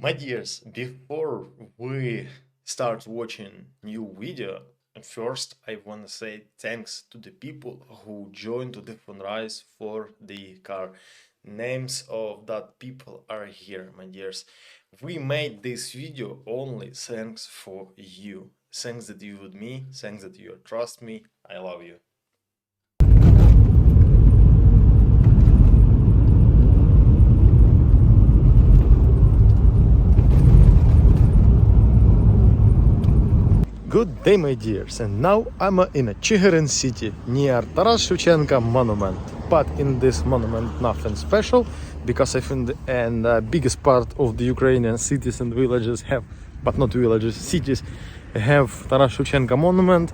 My dears, before we start watching new video, first I want to say thanks to the people who joined to the fundraise for the car. Names of that people are here, my dears. We made this video only thanks for you. Thanks that you with me, thanks that you trust me. I love you. Good day, my dears, and now I'm in a Chyhyryn city near Taras Shevchenko monument. But in this monument nothing special, because I think the biggest part of the Ukrainian cities and villages have, but not villages, cities have Taras Shevchenko monument.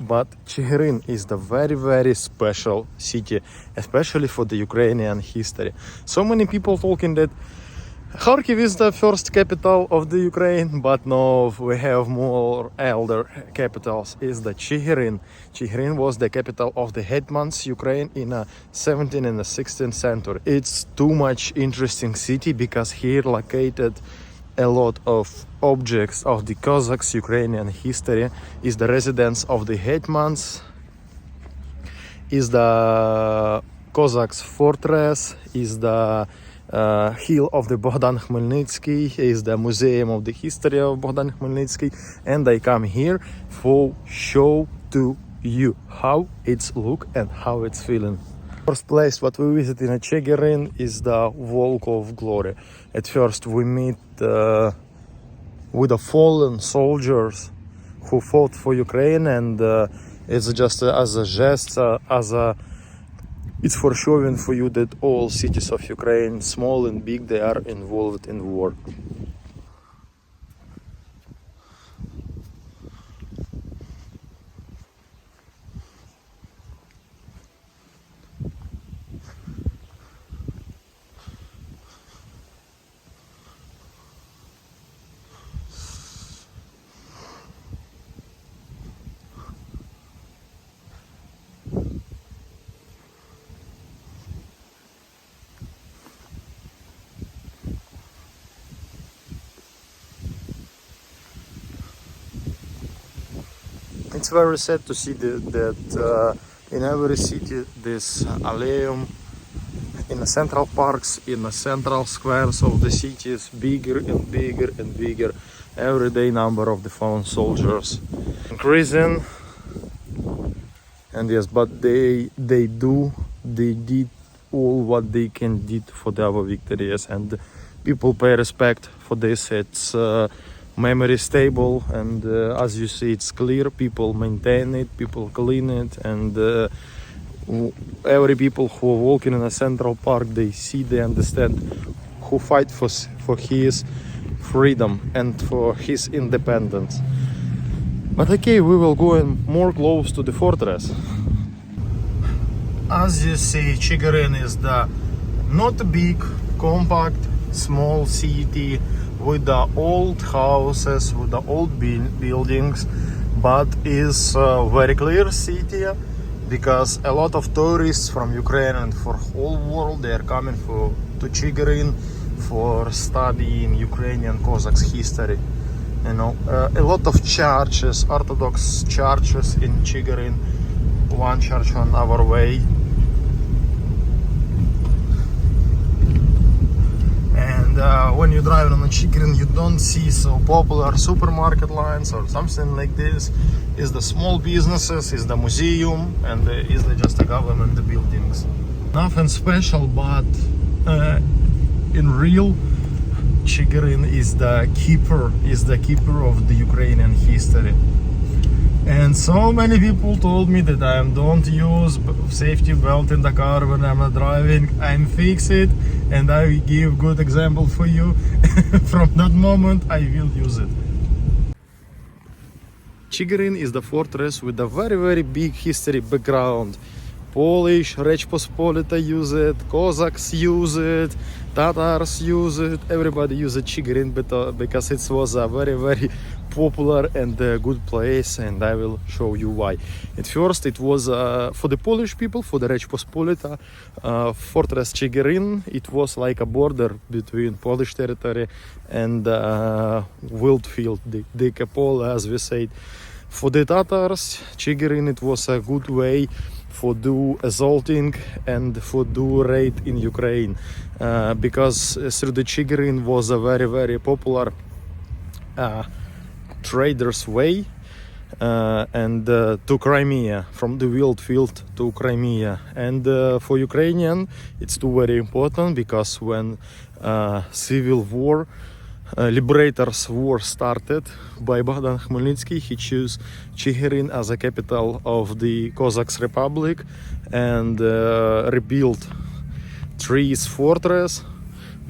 But Chyhyryn is the very special city, especially for the Ukrainian history. So many people talking that Kharkiv is the first capital of the Ukraine, but no, we have more elder capitals. Is the Chyhyryn. Chyhyryn was the capital of the Hetman's Ukraine in the 17th and the 16th century. It's too much interesting city because here located a lot of objects of the Cossacks Ukrainian history. Is the residence of the Hetmans, is the Cossacks fortress, is the hill of the Bohdan Khmelnytsky, is the museum of the history of Bohdan Khmelnytsky, and I come here for show to you how it's look and how it's feeling. First place what we visit in Chyhyryn is the Walk of Glory. At first we meet with the fallen soldiers who fought for Ukraine, and it's just as a gesture, it's for showing for you that all cities of Ukraine, small and big, they are involved in war. It's very sad to see that in every city this allium in the central parks, in the central squares of the cities, bigger and bigger and bigger. Every day number of the fallen soldiers increasing. And yes, but they did all what they can did for our victories, and people pay respect for this. It's memory stable, and as you see, it's clear. People maintain it, people clean it, and every people who are walking in a central park, they see, they understand, who fight for his freedom and for his independence. But okay, we will go in more close to the fortress. As you see, Chyhyryn is the not big, compact, small city with the old houses, with the old buildings, but is a very clear city because a lot of tourists from Ukraine and for whole world, they are coming to Chyhyryn for studying Ukrainian Cossacks history. You know, a lot of churches, Orthodox churches in Chyhyryn, one church on our way. When you drive on a Chyhyryn, you don't see so popular supermarket lines or something like this. Is the small businesses, is the museum, and is just the government buildings. Nothing special, but in real, Chyhyryn is the keeper of the Ukrainian history. And so many people told me that I don't use safety belt in the car when I'm driving. I'm fix it, and I will give good example for you. From that moment I will use it. Chyhyryn is the fortress with a very big history background. Polish, Rech Pospolita use it, Cossacks use it, Tatars use it, everybody uses Chyhyryn because it was a very popular and good place, and I will show you why. At first it was for the Polish people, for the Rech Pospolita, fortress Chyhyryn. It was like a border between Polish territory and Wildfield, the Dike as we said. For the Tatars, Chyhyryn, it was a good way for do assaulting and for do raid in Ukraine, because through the Chyhyryn was a very popular traders way, and to Crimea, from the Wildfield to Crimea. And for Ukrainian it's too very important, because when civil war, Liberators War started by Bohdan Khmelnytsky, he chose Chyhyryn as a capital of the Cossacks Republic, and rebuilt trees fortress,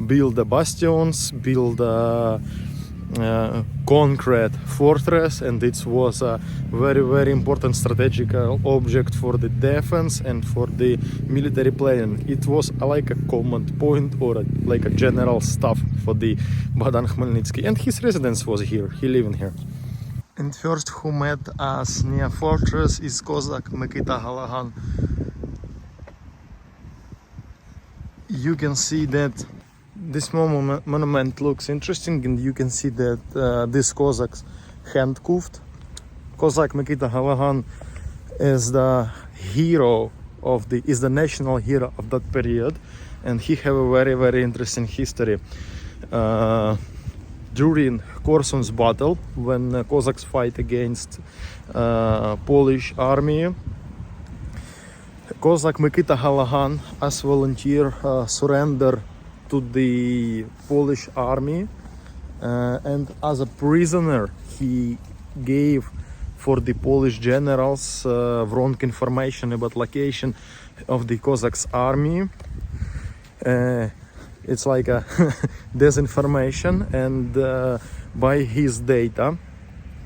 build the bastions, build a concrete fortress, and it was a very important strategical object for the defense and for the military planning. It was like a command point or like a general staff for the Bohdan Khmelnytsky, and his residence was here, he living here. And first who met us near fortress is Cossack Mikita Halagan. You can see that this monument looks interesting, and you can see that this Cossacks handcuffed. Cossack Mikita Halagan is the hero of is the national hero of that period, and he have a very interesting history. During Korson's battle, when Cossacks fight against Polish army, Cossack Mikita Halagan as volunteer surrender to the Polish army, and as a prisoner he gave for the Polish generals wrong information about location of the Cossacks army. It's like a disinformation, and by his data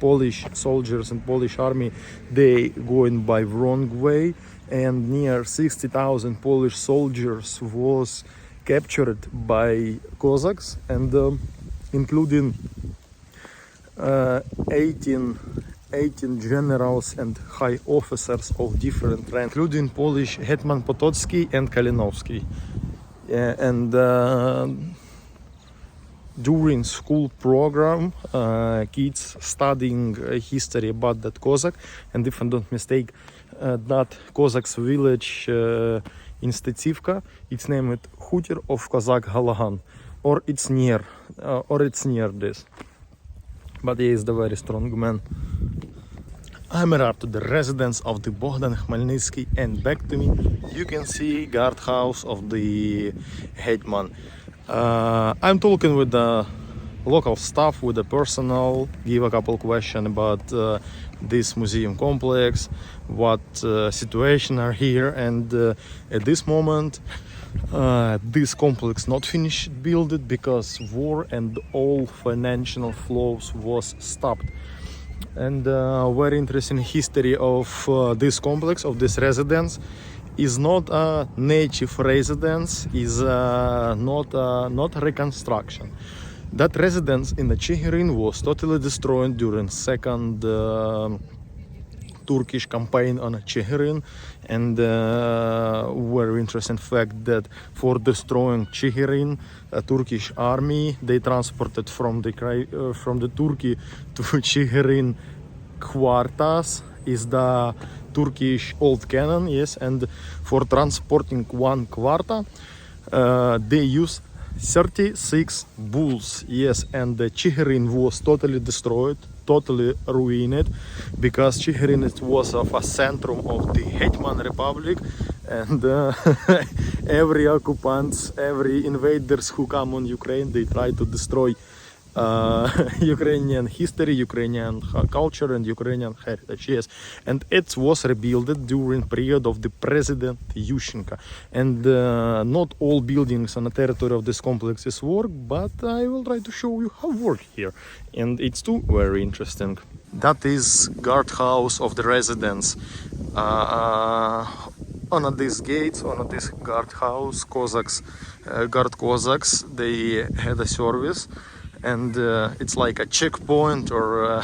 Polish soldiers and Polish army, they going by wrong way, and near 60,000 Polish soldiers was captured by Cossacks, and including 18 generals and high officers of different ranks, including Polish Hetman Potocki and Kalinowski. And during school program, kids studying history about that Cossack, and if I don't mistake, that Cossacks village in Stetivka, it's named Hutir of Cossack Halagan, or it's near this. But he is the very strong man. I'm arrived to the residence of the Bohdan Khmelnytsky, and back to me you can see guardhouse of the Hetman. I'm talking with the local staff, with the personnel, give a couple questions about this museum complex, what situation are here, and at this moment this complex not finished built because war and all financial flows was stopped. And very interesting history of this complex, of this residence, is not a native residence, is not a reconstruction. That residence in the Chyhyryn was totally destroyed during second Turkish campaign on Chyhyryn, and very interesting fact that for destroying Chyhyryn, a Turkish army, they transported from the Turkey to Chyhyryn quartas, is the Turkish old cannon, yes, and for transporting one quarta they use 36 bulls, yes, and the Chyhyryn was totally destroyed, totally ruined, because Chyhyryn was of a centrum of the Hetman Republic, and every occupants, every invaders who come on Ukraine, they try to destroy Ukrainian history, Ukrainian culture, and Ukrainian heritage, yes. And it was rebuilt during period of the President Yushchenko. And not all buildings on the territory of this complex is work, but I will try to show you how work here. And it's too very interesting. That is guardhouse of the residence. On this gate, on this guard house, guard Cossacks, they had a service, and it's like a checkpoint or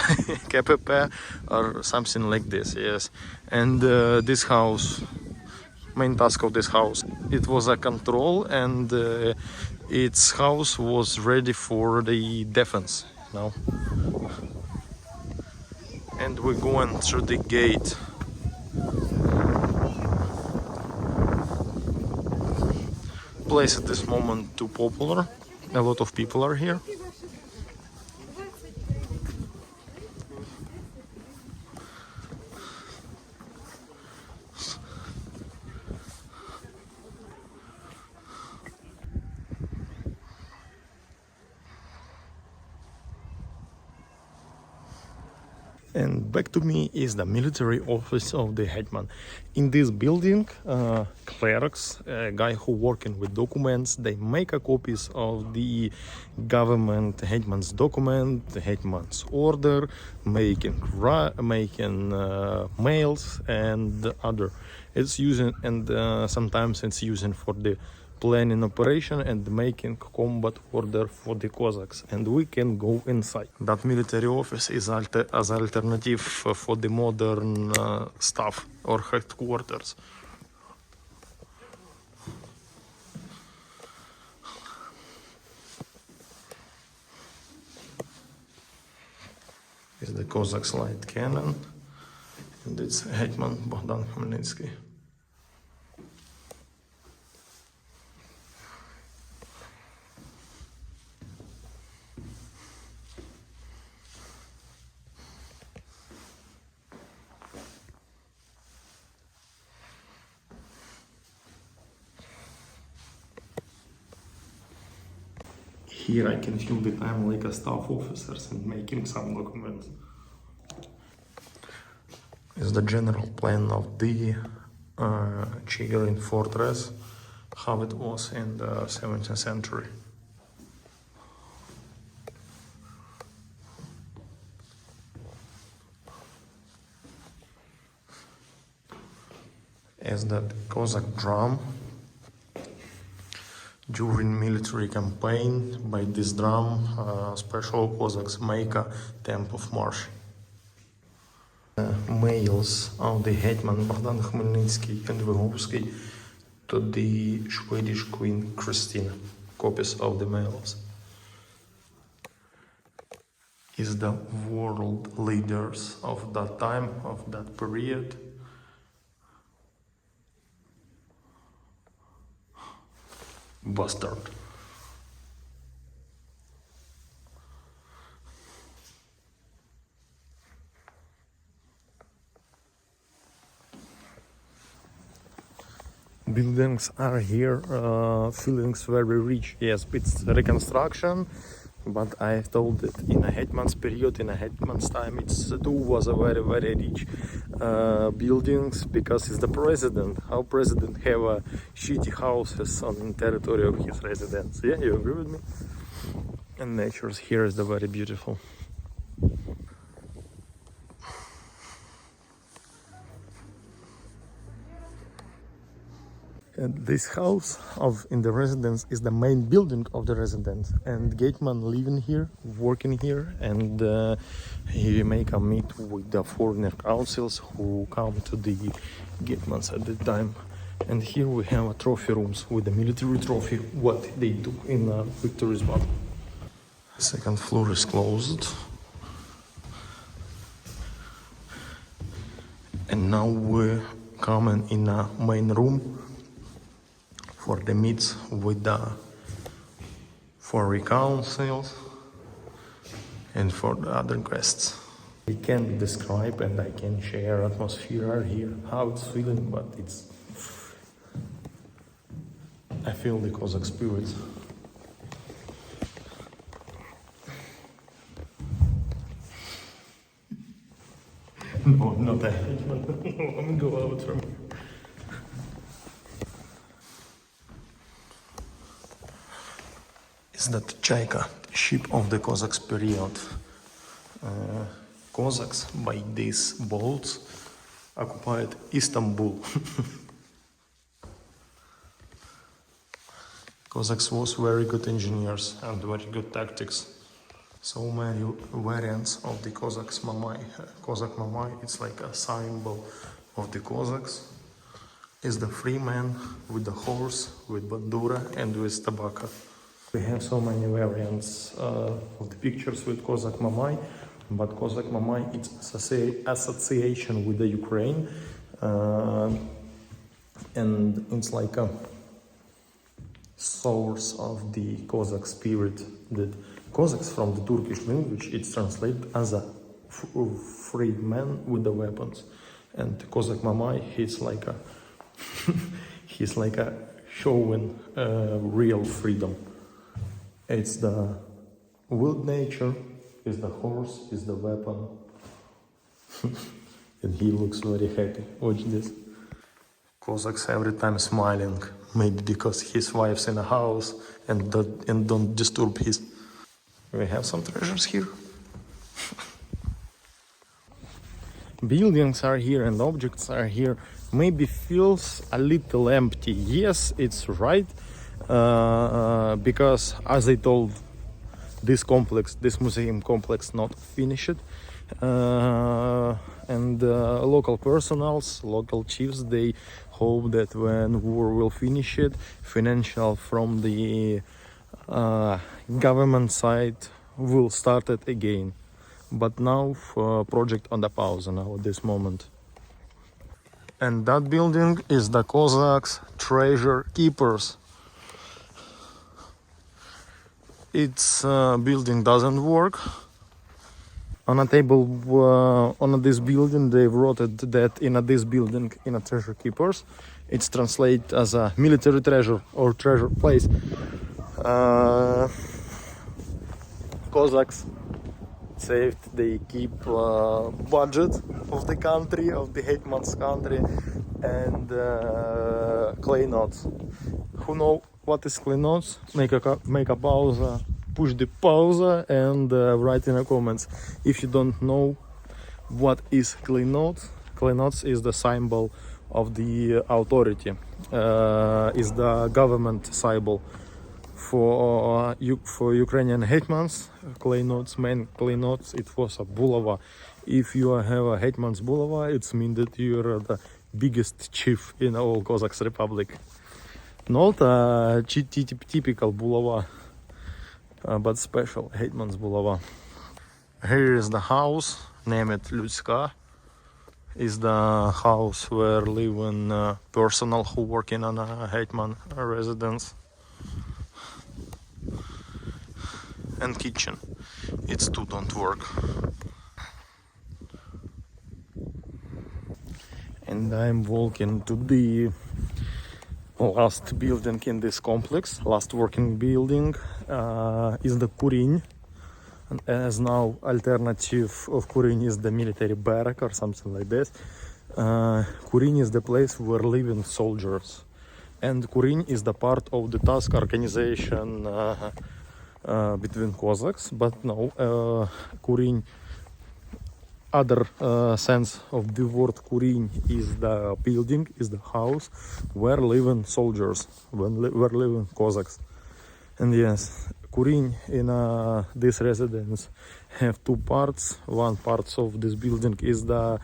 KPP or something like this. Yes, and this house, main task of this house, it was a control, and its house was ready for the defense. Now, and we're going through the gate. Place at this moment too popular. A lot of people are here. And back to me is the military office of the Hetman. In this building, clerics, a guy who working with documents, they make a copies of the government Hetman's document, the Hetman's order, making mails and other. It's using, and sometimes it's using for the planning operation and making combat order for the Cossacks, and we can go inside. That military office is as alternative for the modern staff or headquarters. Is the Cossacks light cannon, and it's Hetman Bohdan Khmelnytsky. Here I can feel the time like a staff officers and making some documents. Is the general plan of the Chyhyryn fortress, how it was in the 17th century. Is that Cossack drum. During military campaign, by this drum, special Cossacks make a tempo of march. Mails of the Hetman Bohdan Khmelnytsky and Vyhovsky to the Swedish Queen Christina. Copies of the mails. Is the world leaders of that time, of that period. Bastard. Buildings are here, feelings very rich. Yes, it's reconstruction, but I told that in a Hetman's period, in a Hetman's time, it's too was a very, very rich buildings, because it's the president. How president have shitty houses on the territory of his residence? Yeah, you agree with me? And nature here is the very beautiful. And this house in the residence is the main building of the residence, and Gateman living here, working here, and he make a meet with the foreigner councils who come to the Gatemans at the time. And here we have a trophy rooms with the military trophy, what they do in victories battle. Second floor is closed. And now we're coming in a main room for the meets with the foreign councils and for the other guests. I can't describe and I can share atmosphere here, how it's feeling, but I feel the Cossack spirit. No, not that. Let me go out from here. Is that Chaika, ship of the Cossacks period. Cossacks, by these boats, occupied Istanbul. Cossacks was very good engineers and very good tactics. So many variants of the Cossacks Mamai. Cossack Mamai, it's like a symbol of the Cossacks. It's the free man with the horse, with bandura and with tabaka. We have so many variants of the pictures with Cossack Mamai, but Cossack Mamai it's association with the Ukraine, and it's like a source of the Cossack spirit. That Cossacks from the Turkish language it's translated as a free man with the weapons, and Cossack Mamai he's like a he's like a showing real freedom. It's the wild nature, is the horse, is the weapon. And he looks very happy. Watch this. Cossacks every time smiling, maybe because his wife's in a house and don't disturb his. We have some treasures here. Buildings are here and objects are here. Maybe feels a little empty. Yes, it's right. Because as I told, this museum complex not finished, and local personals, local chiefs, they hope that when war will finish it, financial from the government side will start it again. But now project on the pause now at this moment. And that building is the Cossacks treasure keepers. Its building doesn't work. On a table on this building they wrote that in this building in a treasure keepers it's translated as a military treasure or treasure place. Cossacks saved, they keep budget of the country, of the Hetman's country, and klejnots. Who know what is klejnots? Make a pause, push the pause and write in the comments. If you don't know what is klejnots, klejnots is the symbol of the authority, is the government symbol. For Ukrainian hetmans, main klejnots, it was a bulava. If you have a hetman's bulava, it means that you are the biggest chief in all Cossacks Republic. Not a typical bulava, but special hetman's bulava. Here is the house, named Людська. Is the house where live personnel who working on a hetman residence. And kitchen, it's two don't work. And I'm walking to the last building in this complex. Last working building is the Kurin, and as now alternative of Kurin is the military barrack or something like this. Kurin is the place where living soldiers, and Kurin is the part of the task organization between Cossacks, but no, Kurin, other sense of the word Kurin is the building, is the house where living soldiers, where living Cossacks. And yes, Kurin in this residence have two parts. One part of this building is the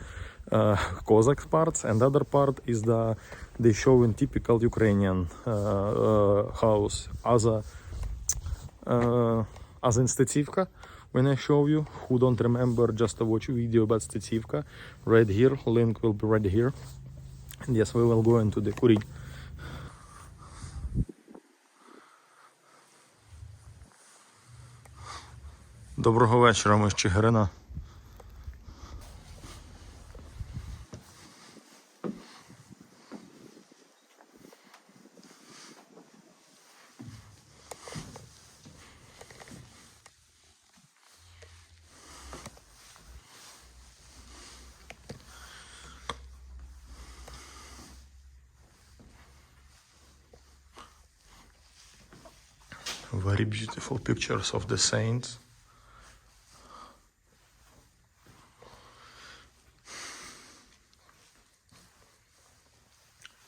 Cossacks parts, and other part is they show in typical Ukrainian house as in Stativka. When I show you, who don't remember, just watch video about Stativka. Right here, link will be right here. And yes, we will go into the Kurin. Доброго вечора, ми з Chyhyryn. Very beautiful pictures of the saints.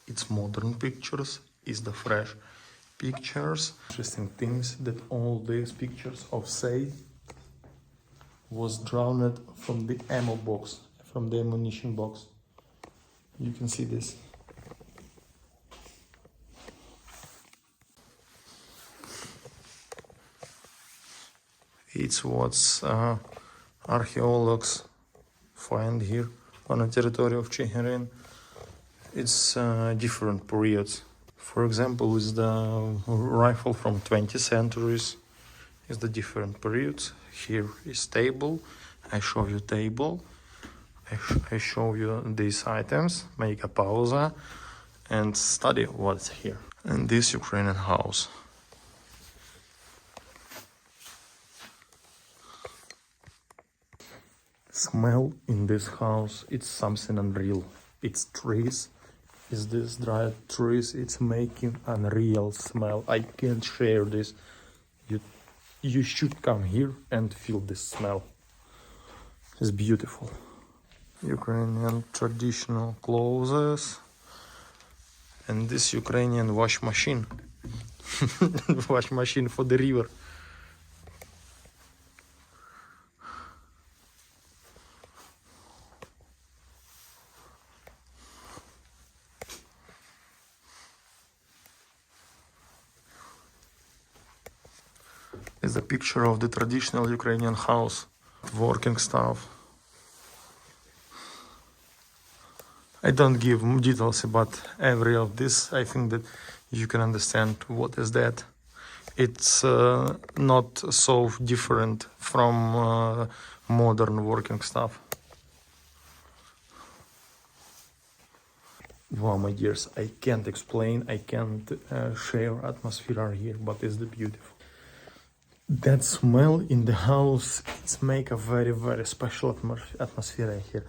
It's modern pictures, it's the fresh pictures. Interesting things that all these pictures of say was drawn from the ammo box, from the ammunition box. You can see this. It's what archaeologists find here on the territory of Chyhyryn. It's different periods. For example, with the rifle from 20th centuries, is the different periods. Here is table. I show you table. I show you these items. Make a pause and study what's here. And this Ukrainian house. Smell in this house, it's something unreal. It's trees, it's this dried trees, it's making unreal smell. I can't share this. You should come here and feel this smell. It's beautiful. Ukrainian traditional clothes. And this Ukrainian wash machine. Wash machine for the river. Is a picture of the traditional Ukrainian house, working stuff. I don't give details about every of this. I think that you can understand what is that. It's not so different from modern working stuff. Wow, my dears, I can't explain, I can't share atmosphere here, but it's the beautiful. That smell in the house, it's make a very, very special atmosphere here.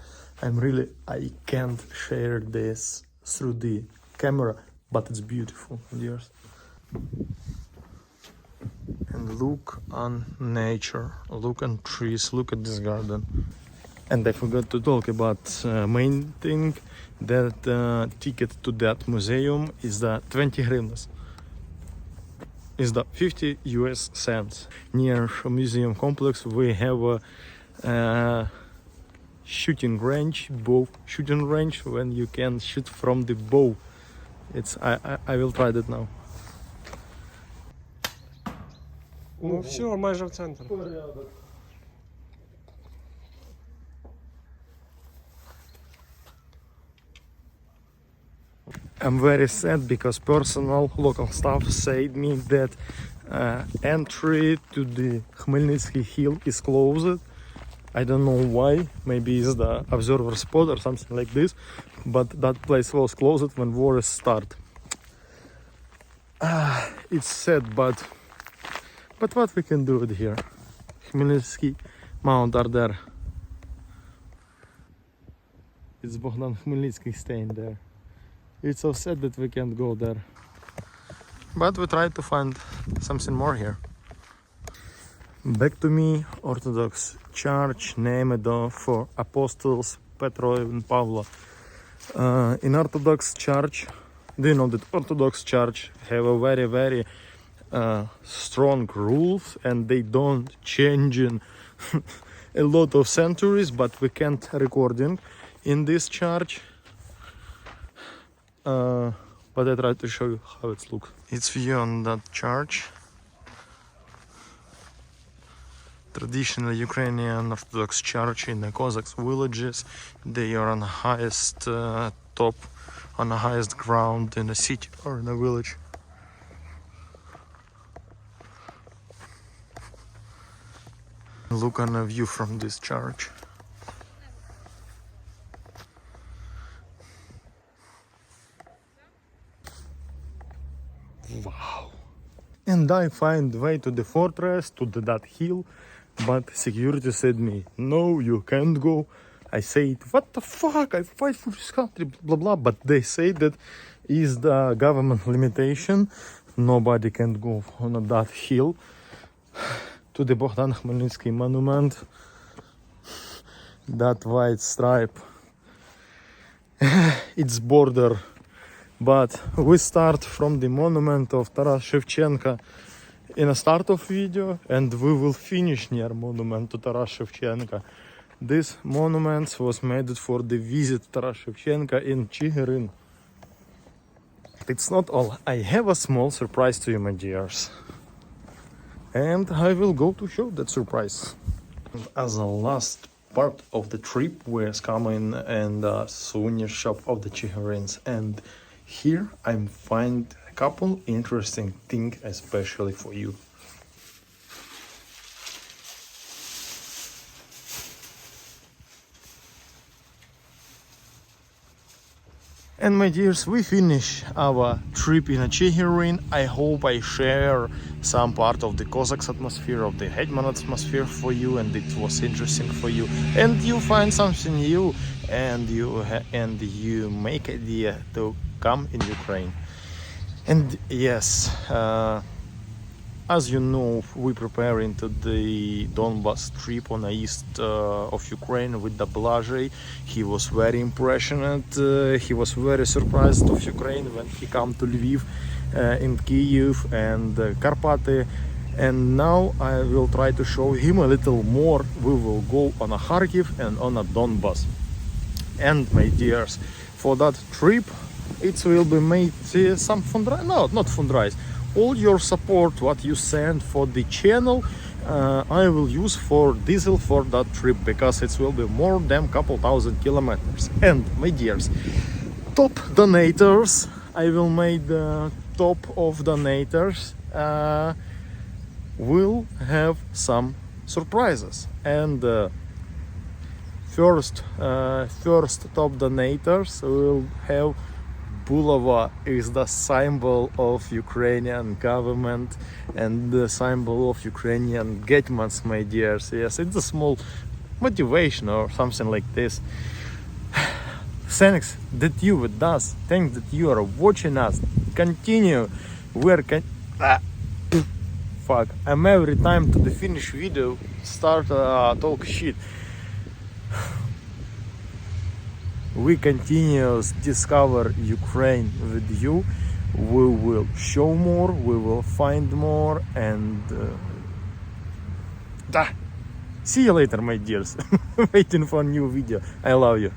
I can't share this through the camera, but it's beautiful, dears. And look on nature, look on trees, look at this garden. And I forgot to talk about main thing, that ticket to that museum is the 20 hryvnias. Is the 50 US cents. Near museum complex we have a shooting range, bow shooting range, when you can shoot from the bow. I will try that now. Ну все, майже в центр. I'm very sad because personal local staff said me that entry to the Khmelnytsky hill is closed. I don't know why, maybe it's the observer spot or something like this, but that place was closed when war started. It's sad, but what we can do with here? Khmelnytsky Mount are there. It's Bohdan Khmelnytsky staying there. It's so sad that we can't go there. But we try to find something more here. Back to me, Orthodox Church named for Apostles Petro and Pavlo. In Orthodox Church, do you know that Orthodox Church have a very, very strong rules and they don't change in a lot of centuries, but we can't recording in this church. But I try to show you how it looks. It's view on that church. Traditional Ukrainian Orthodox Church in the Cossack villages. They are on the highest top, on the highest ground in a city or in a village. Look on a view from this church. Wow. And I find way to the fortress, to that hill, but security said me, no, you can't go. I said, what the fuck, I fight for this country, blah blah, but they say that is the government limitation, nobody can go on that hill to the Bohdan Khmelnytsky monument, that white stripe. It's border But we start from the monument of Taras Shevchenko in a start of video, and we will finish near monument to Taras Shevchenko. This monument was made for the visit Taras Shevchenko in Chyhyryn. It's not all. I have a small surprise to you, my dears. And I will go to show that surprise. As a last part of the trip, we're coming in the souvenir shop of the Chyhyryns, and here I find a couple interesting things especially for you. And my dears, we finish our trip in Chyhyryn. I hope I share some part of the Cossack's atmosphere, of the Hetman atmosphere for you, and it was interesting for you. And you find something new, and you make idea to come in Ukraine. And yes, as you know, we preparing to the Donbas trip on the east of Ukraine with the Blazhay. He was very impressioned. He was very surprised of Ukraine when he come to Lviv, in Kyiv and Karpaty. And now I will try to show him a little more. We will go on a Kharkiv and on a Donbas. And my dears, for that trip, it will be made some fundraise. No, not fundraise. All your support, what you send for the channel, I will use for diesel for that trip, because it will be more than couple thousand kilometers. And my dears, top donators, I will make the top of donators will have some surprises. And first top donators will have Bulava is the symbol of Ukrainian government and the symbol of Ukrainian Hetmans, my dears. Yes, it's a small motivation or something like this. Thanks that you with us. Thanks that you are watching us. Continue. Fuck. I'm every time to the finish video start talk shit. We continue to discover Ukraine with you. We will show more, we will find more, and see you later, my dears. Waiting for a new video. I love you.